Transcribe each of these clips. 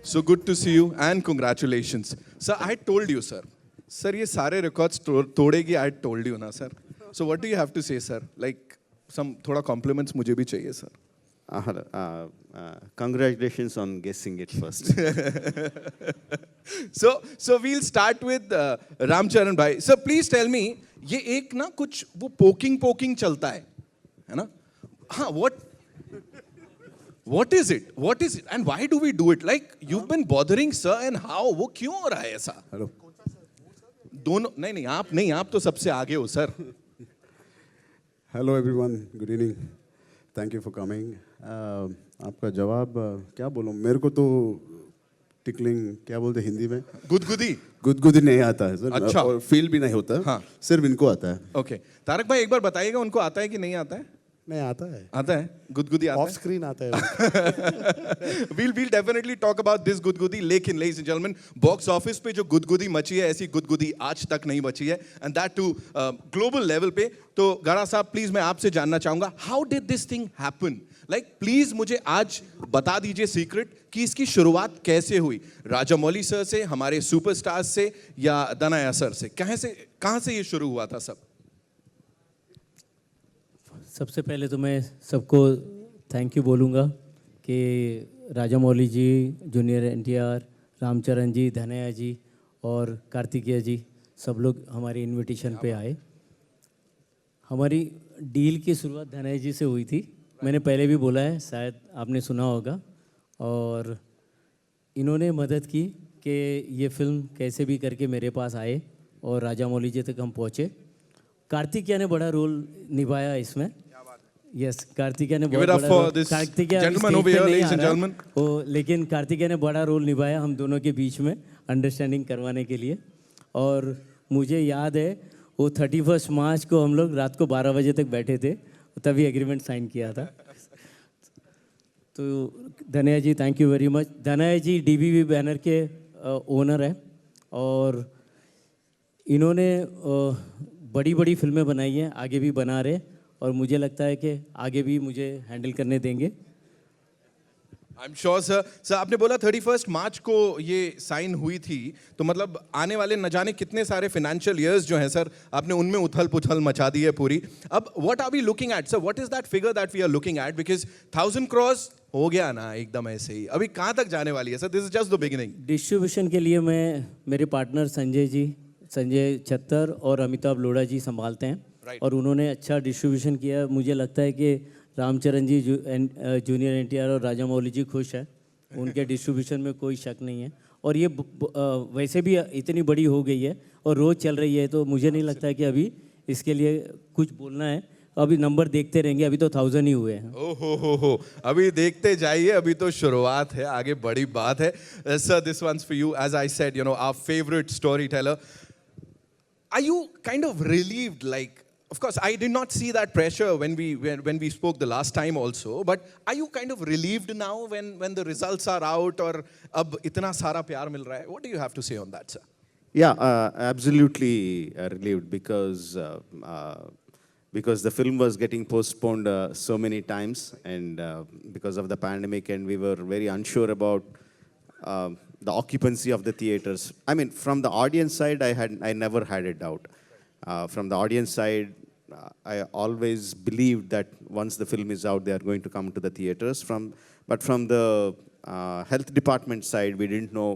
So good to see you and congratulations. Sir, I told you, sir. Sir, ये सारे records तोड़ेगी. I told you ना, sir. So what do you have to say, sir? Like some थोड़ा compliments मुझे भी चाहिए, sir. Congratulations on guessing it first. So we'll start with Ram Charan bhai. Sir, please tell me, ये एक ना कुछ वो poking चलता है ना? हाँ, what is it? What is it? And why do we do it? Like you've been bothering sir and how? वो क्यों हो रहा है ऐसा? हेलो दोनों नहीं आप तो सबसे आगे हो sir. Hello everyone, good evening, thank you for coming. आपका जवाब क्या बोलूं, मेरे को तो टिकलिंग क्या बोलते हैं हिंदी में, गुदगुदी नहीं आता है सर. अच्छा. और फील भी नहीं होता. हाँ. सिर्फ इनको आता है. ओके. तारक भाई एक बार बताइएगा उनको आता है कि नहीं आता है? नहीं आता है गुदगुदी आता है. ऑफ स्क्रीन आता है. we'll definitely talk about this गुदगुदी. लेकिन ladies and gentlemen, box office पे जो गुदगुदी मची है, ऐसी गुदगुदी आज तक नहीं मची है, and that too global level पे. तो गाड़ा साहब प्लीज मैं आपसे जानना चाहूंगा, how did this thing happen? Like please मुझे आज बता दीजिए सीक्रेट कि इसकी शुरुआत कैसे हुई. राजामौली सर से, हमारे सुपरस्टार्स से, या दनाया सर से? कहाँ से ये शुरू हुआ था सब? सबसे पहले तो मैं सबको थैंक यू बोलूँगा कि राजामौली जी, जूनियर NTR, रामचरण जी, धनया जी और कार्तिकेय जी सब लोग हमारी इनविटेशन पे आए. हमारी डील की शुरुआत धनया जी से हुई थी. मैंने पहले भी बोला है, शायद आपने सुना होगा. और इन्होंने मदद की कि ये फिल्म कैसे भी करके मेरे पास आए और राजामौली जी तक हम पहुँचे. कार्तिकेय ने बड़ा रोल निभाया इसमें. यस, कार्तिकेय ने बहुत बड़ा लेकिन कार्तिकेय ने बड़ा रोल निभाया हम दोनों के बीच में अंडरस्टैंडिंग करवाने के लिए. और मुझे याद है वो 31 मार्च को हम लोग रात को 12 बजे तक बैठे थे, तभी एग्रीमेंट साइन किया था. तो Dhanya ji, thank you very much. Dhanya ji DBV banner के ओनर है और इन्होंने बड़ी बड़ी फिल्में बनाई हैं, आगे भी बना रहे, और मुझे लगता है कि आगे भी मुझे हैंडल करने देंगे. I am sure sir. Sir आपने बोला 31 मार्च को ये साइन हुई थी, तो मतलब आने वाले न जाने कितने सारे फाइनेंशियल ईयर्स जो हैं सर, आपने उनमें उथल पुथल मचा दी है पूरी. अब what are we looking at sir? What is that figure that we are looking at? Because 1000 crores हो गया ना एकदम ऐसे ही, अभी कहाँ तक जाने वाली है sir? This is just the beginning. Distribution के लिए मैं, मेरे पार्टनर संजय छत्तर और अमिताभ लोढ़ा जी संभालते हैं. और उन्होंने अच्छा डिस्ट्रीब्यूशन किया. मुझे लगता है कि रामचरण जी, जूनियर NTR और राजामौली जी खुश है. उनके डिस्ट्रीब्यूशन में कोई शक नहीं है. और ये वैसे भी इतनी बड़ी हो गई है और रोज़ चल रही है, तो मुझे नहीं लगता है कि अभी इसके लिए कुछ बोलना है. अभी नंबर देखते रहेंगे, अभी तो 1000 ही हुए हैं. ओहो, अभी देखते जाइए, अभी तो शुरुआत है, आगे बड़ी बात है. Sir, this one's for you. As I said, our favourite story teller. Are you kind of relieved? Like, of course, I did not see that pressure when we spoke the last time also. But are you kind of relieved now when the results are out, और अब इतना सारा प्यार मिल रहा है? What do you have to say on that, sir? Yeah, absolutely relieved because the film was getting postponed so many times, and because of the pandemic, and we were very unsure about the occupancy of the theaters. I mean, from the audience side, I never had a doubt. From the audience side, I always believed that once the film is out, they are going to come to the theaters. But from the health department side, we didn't know.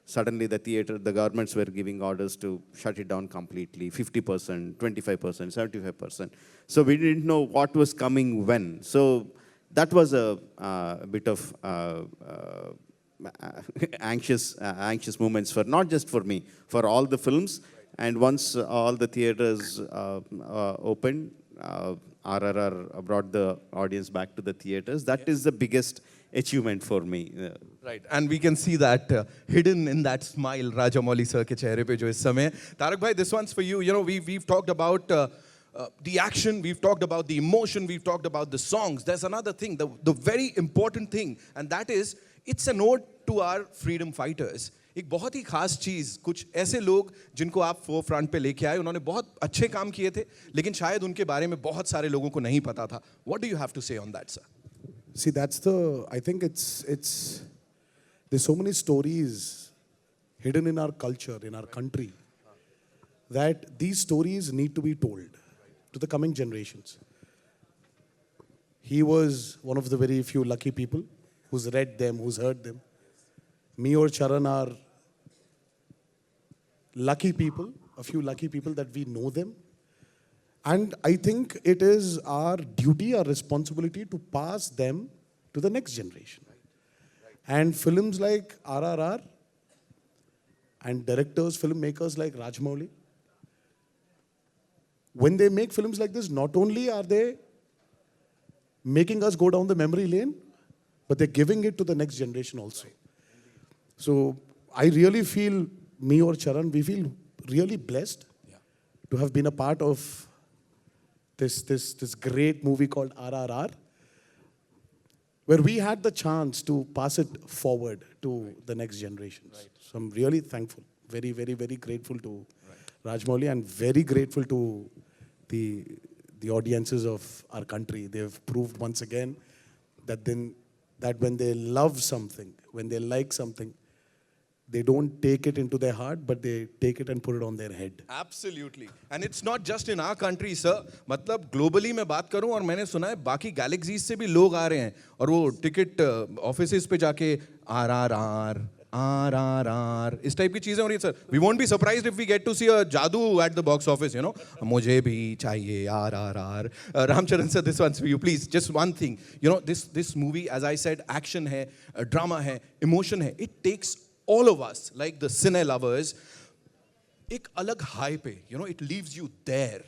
Suddenly, the governments were giving orders to shut it down completely, 50%, 25%, 75%. So we didn't know what was coming when. So that was a bit of anxious moments, for not just for me, for all the films. And once all the theaters opened, RRR brought the audience back to the theaters. That is the biggest achievement for me. Right, and we can see that hidden in that smile Rajamouli sir ke chehre pe jo is samay. Tarak bhai, this one's for you. We've talked about the action, we've talked about the emotion, we've talked about the songs. There's another thing, the very important thing, and that is, it's an ode to our freedom fighters. एक बहुत ही खास चीज़, कुछ ऐसे लोग जिनको आप four front पे लेके आए, उन्होंने बहुत अच्छे काम किए थे, लेकिन शायद उनके बारे में बहुत सारे लोगों को नहीं पता था. What do you have to say on that, sir? See, that's the, I think it's There's so many stories hidden in our culture, in our country, that these stories need to be told to the coming generations. He was one of the very few lucky people who's read them, who's heard them. Me or Charan are lucky people, a few lucky people that we know them. And I think it is our duty, our responsibility to pass them to the next generation. And films like RRR and directors, filmmakers like Rajmouli, when they make films like this, not only are they making us go down the memory lane, but they're giving it to the next generation also. So I really feel, me or Charan, we feel really blessed to have been a part of this great movie called RRR, where we had the chance to pass it forward to the next generations. So I'm really thankful, very, very, very grateful to Rajmouli, and very grateful to the audiences of our country. They've proved once again that when they love something, when they like something, they don't take it into their heart, but they take it and put it on their head. Absolutely. And it's not just in our country, sir. मतलब globally मैं बात करूं, और मैंने सुना है बाकी galaxies से भी लोग आ रहे हैं और वो टिकट ऑफिसेज पे जाके RRR इस टाइप की चीजें हो रही है, sir. We won't be surprised if we get to see a जादू at the box office, you know. मुझे भी चाहिए RRR. Ramcharan sir, this one's for you, please. Just one thing, you know, this movie, as I said, action है, drama है, emotion है. It takes all of us, like the cine lovers, एक अलग high पे, you know, it leaves you there.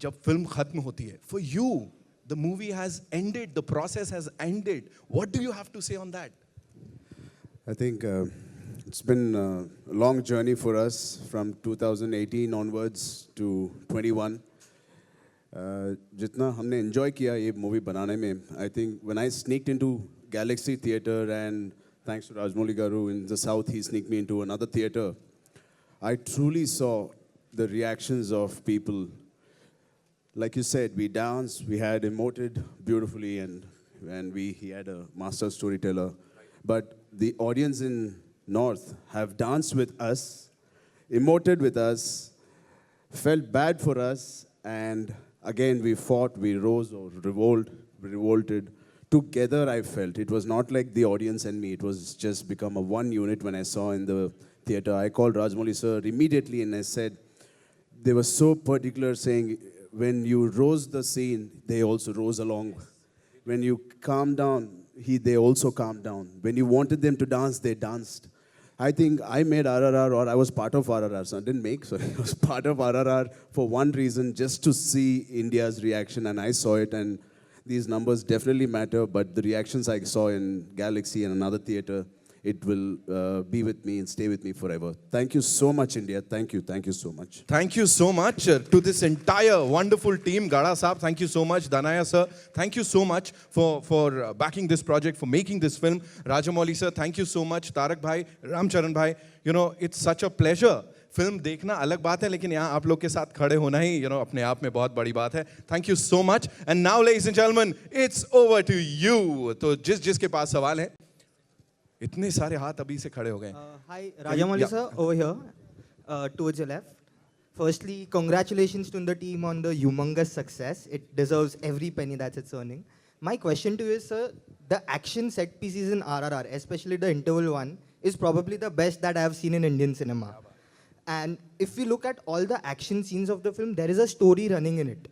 जब film खत्म होती है, for you, the movie has ended, the process has ended. What do you have to say on that? I think it's been a long journey for us from 2018 onwards to 21. जितना हमने enjoy किया ये movie बनाने में, I think when I sneaked into Galaxy Theatre, and thanks to Rajmouli Garu in the south, he sneaked me into another theatre, I truly saw the reactions of people. Like you said, we danced, we had emoted beautifully, and he had a master storyteller. But the audience in North have danced with us, emoted with us, felt bad for us, and again we fought, we rose or revolted. Together I felt. It was not like the audience and me, it was just become a one unit when I saw in the theatre. I called Rajmouli sir immediately and I said, they were so particular, saying, when you rose the scene, they also rose along. When you calmed down, they also calmed down. When you wanted them to dance, they danced. I think I made RRR, or I was part of RRR. So I didn't make, sorry. I was part of RRR for one reason, just to see India's reaction, and I saw it. And these numbers definitely matter, but the reactions I saw in Galaxy and another theatre, it will be with me and stay with me forever. Thank you so much, India. Thank you so much. Thank you so much to this entire wonderful team. Gada Saab, thank you so much. Danaya sir, thank you so much for backing this project, for making this film. Rajamouli sir, thank you so much. Tarak bhai, Ramcharan bhai, you know, it's such a pleasure. Film देखना अलग बात है, लेकिन यहाँ आप लोग के साथ खड़े होना ही, you know, अपने आप में बहुत बड़ी बात है. Thank you so much. And now, ladies and gentlemen, it's over to you. तो जिसके पास सवाल है, इतने सारे हाथ अभी से खड़े हो गए. Hi, Rajamouli sir, over here, towards your left. Firstly, congratulations to the team on the humongous success. It deserves every penny that it's earning. My question to you is, sir, the action set pieces in RRR, especially the interval one, is probably the best that I have seen in Indian cinema. And if we look at all the action scenes of the film, there is a story running in it.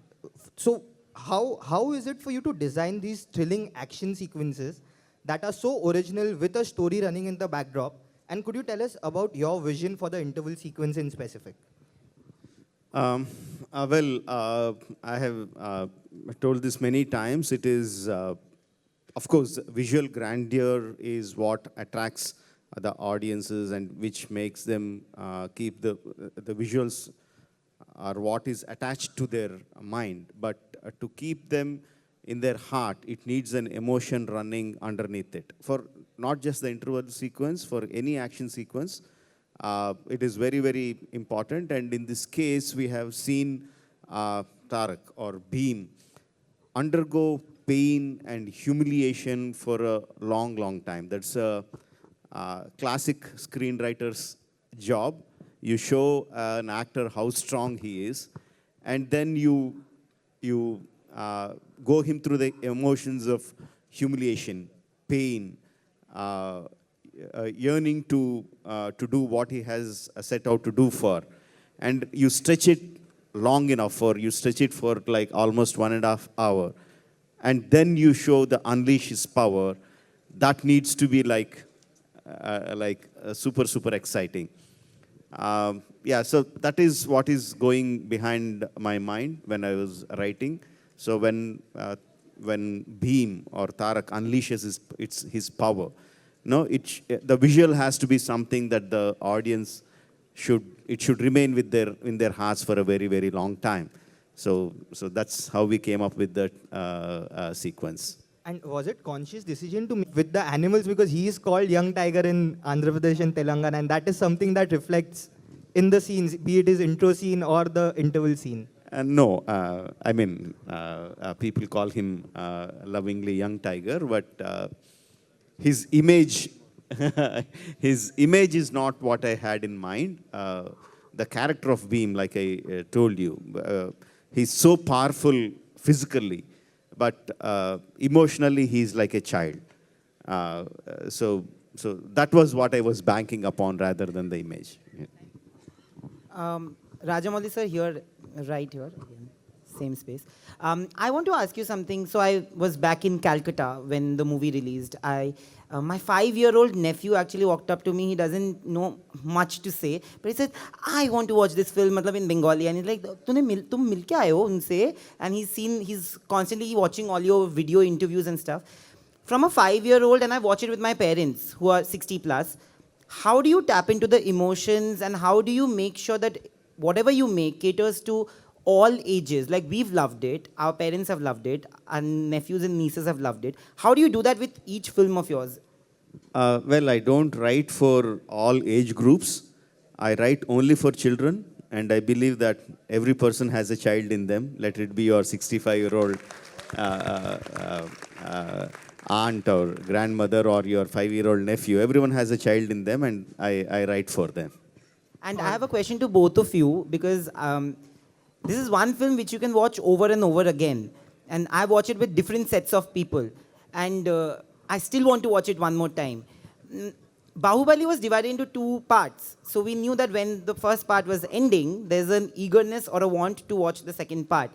So how is it for you to design these thrilling action sequences that are so original with a story running in the backdrop? And could you tell us about your vision for the interval sequence in specific? I have told this many times. It is, of course, visual grandeur is what attracts the audiences and which makes them keep the visuals are what is attached to their mind. But to keep them in their heart, it needs an emotion running underneath it. For not just the interval sequence, for any action sequence, it is very, very important. And in this case, we have seen Tarak or Bheem undergo pain and humiliation for a long, long time. That's classic screenwriter's job. You show an actor how strong he is, and then you go him through the emotions of humiliation, pain, yearning to do what he has set out to do for, and you stretch it long enough for you stretch it for like almost 1.5 hours, and then you show the unleash his power. That needs to be like super exciting. Yeah, so that is what is going behind my mind when I was writing. So when Bhim or Tarak unleashes his power, no, the visual has to be something that the audience should remain in their hearts for a very long time. So that's how we came up with that sequence. And was it conscious decision to make with the animals, because he is called young tiger in Andhra Pradesh and Telangana, and that is something that reflects in the scenes, be it his intro scene or the interval scene? No, I mean, people call him lovingly young tiger, but his image, his image is not what I had in mind. The character of Bhim, like I told you, he's so powerful physically, but emotionally he's like a child. So that was what I was banking upon rather than the image. Rajamouli sir, here, right here, same space. I want to ask you something. So I was back in Calcutta when the movie released. My 5-year-old nephew actually walked up to me. He doesn't know much to say, but he said, "I want to watch this film," in Bengali. And he's like, "tum mil ke aaye ho unse?" And he's constantly watching all your video interviews and stuff. From a 5-year-old, and I watch it with my parents who are 60 plus. How do you tap into the emotions, and how do you make sure that whatever you make caters to all ages? Like, we've loved it, our parents have loved it, our nephews and nieces have loved it. How do you do that with each film of yours? Well, I don't write for all age groups. I write only for children, and I believe that every person has a child in them. Let it be your 65-year-old aunt or grandmother or your 5-year-old nephew. Everyone has a child in them, and I write for them. And I have a question to both of you, because this is one film which you can watch over and over again. And I watch it with different sets of people. And I still want to watch it one more time. Bahubali was divided into 2 parts. So we knew that when the first part was ending, there's an eagerness or a want to watch the second part.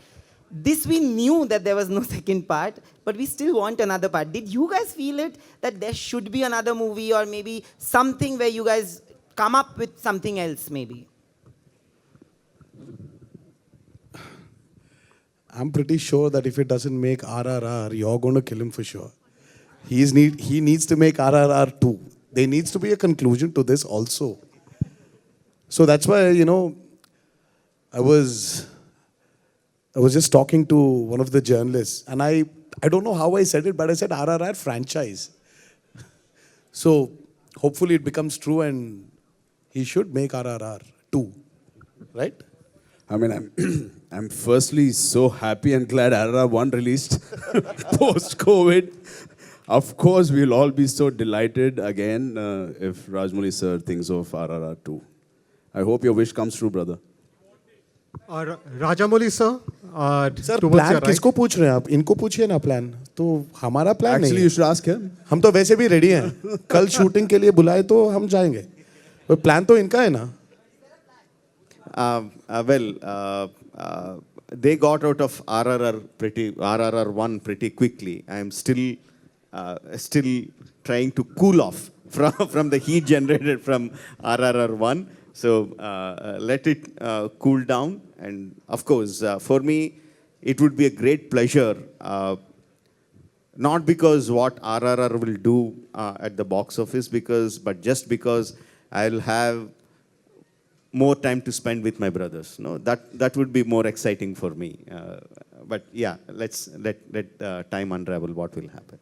This we knew that there was no second part, but we still want another part. Did you guys feel it, that there should be another movie, or maybe something where you guys come up with something else maybe? I'm pretty sure that if it doesn't make RRR, you're going to kill him for sure. He needs to make RRR 2. There needs to be a conclusion to this also. So that's why, I was just talking to one of the journalists, and I don't know how I said it, but I said RRR franchise. So hopefully it becomes true, and he should make RRR 2, right? I mean, I'm firstly so happy and glad RRR 1 released post-COVID. Of course, we'll all be so delighted again if Rajamouli sir thinks of RRR 2. I hope your wish comes true, brother. Rajamouli sir, sir plan किसको पूछ रहे हैं आप? इनको पूछिए ना plan. तो हमारा प्लान नहीं. Actually, you should ask him. हम तो वैसे भी रेडी हैं. कल शूटिंग के लिए बुलाए तो हम जाएंगे. पर प्लान तो इनका है ना. They got out of RRR 1 pretty quickly. I am still trying to cool off from the heat generated from RRR 1. So let it cool down. And of course, for me, it would be a great pleasure, not because what RRR will do at the box office, but just because I'll have more time to spend with my brothers. No, that would be more exciting for me. But yeah, let time unravel what will happen.